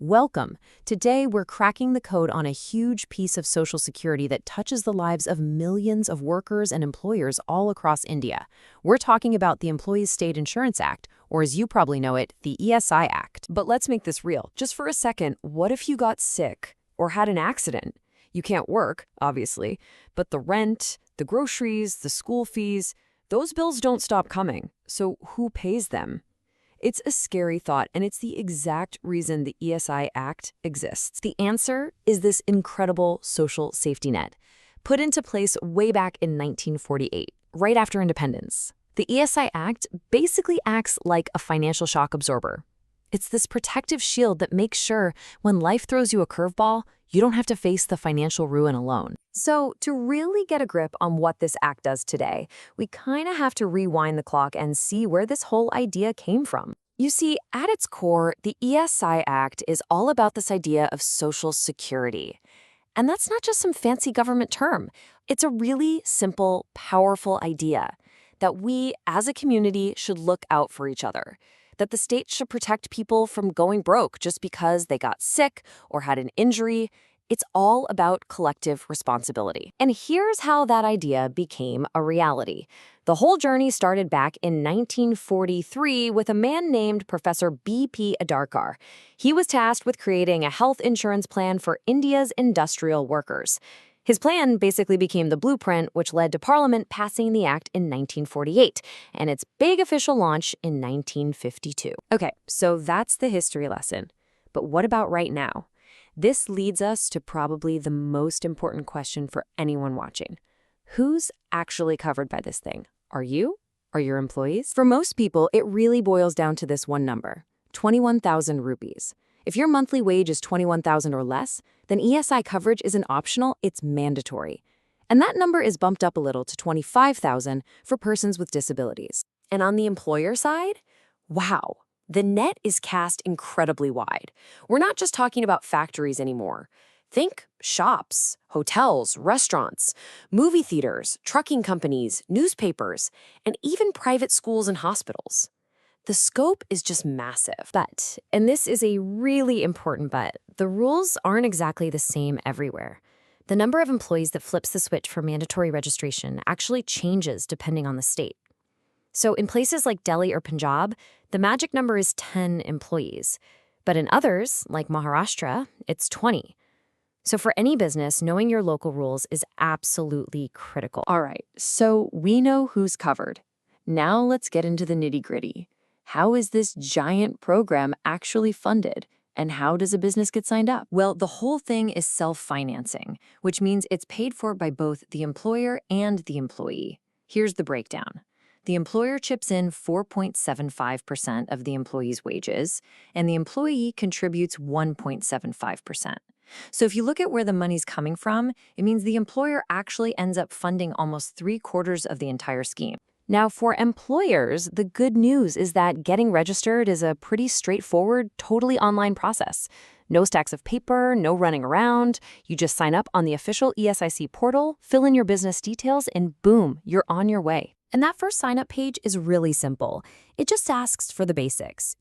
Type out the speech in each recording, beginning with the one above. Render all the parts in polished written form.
Welcome. Today, we're cracking the code on a huge piece of Social Security that touches the lives of millions of workers and employers all across India. We're talking about the Employees State Insurance Act, or as you probably know it, the ESI Act. But let's make this real. Just for a second, what if you got sick or had an accident? You can't work, obviously, but the rent, the groceries, the school fees, those bills don't stop coming. So who pays them? It's a scary thought, and it's the exact reason the ESI Act exists. The answer is this incredible social safety net, put into place way back in 1948, right after independence. The ESI Act basically acts like a financial shock absorber. It's this protective shield that makes sure when life throws you a curveball, you don't have to face the financial ruin alone. So to really get a grip on what this act does today, we kind of have to rewind the clock and see where this whole idea came from. You see, at its core, the ESI Act is all about this idea of social security. And that's not just some fancy government term. It's a really simple, powerful idea that we, as a community, should look out for each other. That the state should protect people from going broke just because they got sick or had an injury. It's all about collective responsibility. And here's how that idea became a reality. The whole journey started back in 1943 with a man named Professor B.P. Adarkar. He was tasked with creating a health insurance plan for India's industrial workers. His plan basically became the blueprint, which led to Parliament passing the act in 1948, and its big official launch in 1952. Okay, so that's the history lesson. But what about right now? This leads us to probably the most important question for anyone watching. Who's actually covered by this thing? Are you? Are your employees? For most people, it really boils down to this one number, 21,000 rupees. If your monthly wage is 21,000 or less, then ESI coverage isn't optional, it's mandatory. And that number is bumped up a little to 25,000 for persons with disabilities. And on the employer side, wow, the net is cast incredibly wide. We're not just talking about factories anymore. Think shops, hotels, restaurants, movie theaters, trucking companies, newspapers, and even private schools and hospitals. The scope is just massive. But, and this is a really important but, the rules aren't exactly the same everywhere. The number of employees that flips the switch for mandatory registration actually changes depending on the state. So in places like Delhi or Punjab, the magic number is 10 employees. But in others, like Maharashtra, it's 20. So for any business, knowing your local rules is absolutely critical. All right, so we know who's covered. Now let's get into the nitty-gritty. How is this giant program actually funded? And how does a business get signed up? Well, the whole thing is self-financing, which means it's paid for by both the employer and the employee. Here's the breakdown. The employer chips in 4.75% of the employee's wages, and the employee contributes 1.75%. So if you look at where the money's coming from, it means the employer actually ends up funding almost 3/4 of the entire scheme. Now, for employers, the good news is that getting registered is a pretty straightforward, totally online process. No stacks of paper, no running around. You just sign up on the official ESIC portal, fill in your business details, and boom, you're on your way. And that first sign-up page is really simple. It just asks for the basics.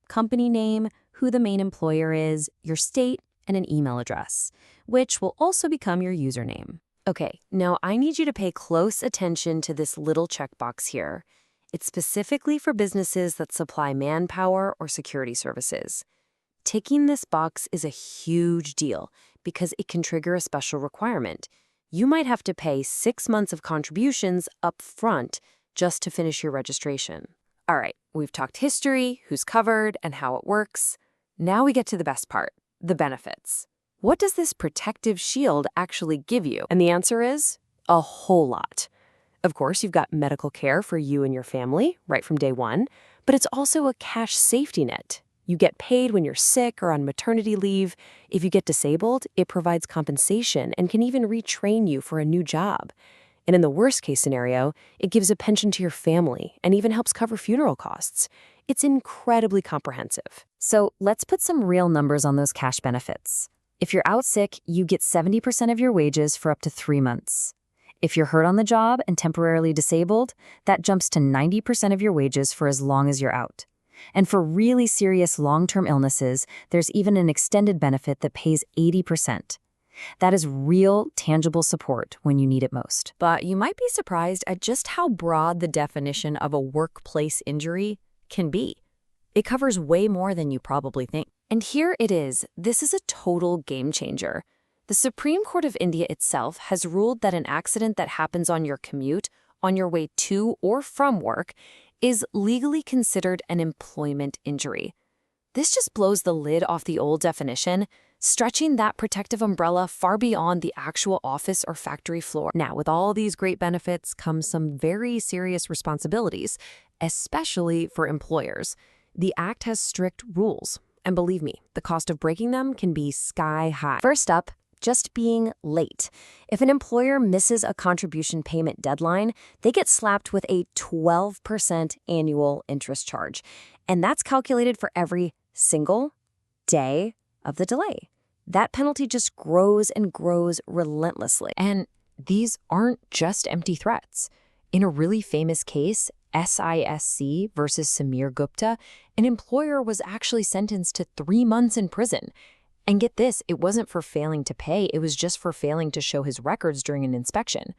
Company name, who the main employer is, your state, and an email address, which will also become your username. Okay, now I need you to pay close attention to this little checkbox here. It's specifically for businesses that supply manpower or security services. Ticking this box is a huge deal because it can trigger a special requirement. You might have to pay 6 months of contributions up front just to finish your registration. All right, we've talked history, who's covered, and how it works. Now we get to the best part, the benefits. What does this protective shield actually give you? And the answer is a whole lot. Of course, you've got medical care for you and your family right from day one, but it's also a cash safety net. You get paid when you're sick or on maternity leave. If you get disabled, it provides compensation and can even retrain you for a new job. And in the worst case scenario, it gives a pension to your family and even helps cover funeral costs. It's incredibly comprehensive. So let's put some real numbers on those cash benefits. If you're out sick, you get 70% of your wages for up to 3 months. If you're hurt on the job and temporarily disabled, that jumps to 90% of your wages for as long as you're out. And for really serious long-term illnesses, there's even an extended benefit that pays 80%. That is real, tangible support when you need it most. But you might be surprised at just how broad the definition of a workplace injury can be. It covers way more than you probably think. And here it is. This is a total game changer. The Supreme Court of India itself has ruled that an accident that happens on your commute, on your way to or from work, is legally considered an employment injury. This just blows the lid off the old definition, stretching that protective umbrella far beyond the actual office or factory floor. Now, with all these great benefits comes some very serious responsibilities, especially for employers. The Act has strict rules, and believe me, the cost of breaking them can be sky high. First up, just being late. If an employer misses a contribution payment deadline, they get slapped with a 12% annual interest charge. And that's calculated for every single day of the delay. That penalty just grows and grows relentlessly. And these aren't just empty threats. In a really famous case, SISC versus Samir Gupta, an employer was actually sentenced to 3 months in prison. And get this, it wasn't for failing to pay, it was just for failing to show his records during an inspection.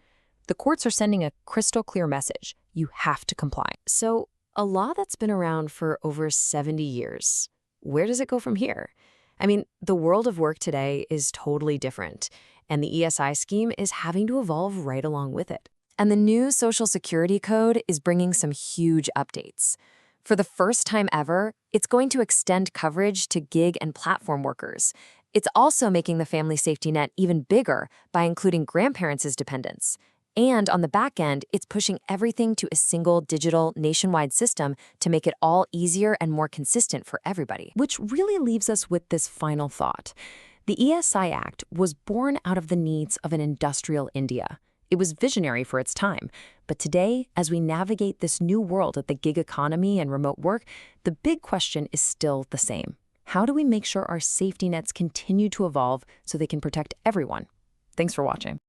The courts are sending a crystal clear message. You have to comply. So, a law that's been around for over 70 years, where does it go from here? I mean, the world of work today is totally different, and the ESI scheme is having to evolve right along with it. And the new Social Security Code is bringing some huge updates. For the first time ever, it's going to extend coverage to gig and platform workers. It's also making the family safety net even bigger by including grandparents as dependents. And on the back end, it's pushing everything to a single digital nationwide system to make it all easier and more consistent for everybody. Which really leaves us with this final thought. The ESI Act was born out of the needs of an industrial India. It was visionary for its time. But today, as we navigate this new world of the gig economy and remote work, the big question is still the same. How do we make sure our safety nets continue to evolve so they can protect everyone? Thanks for watching.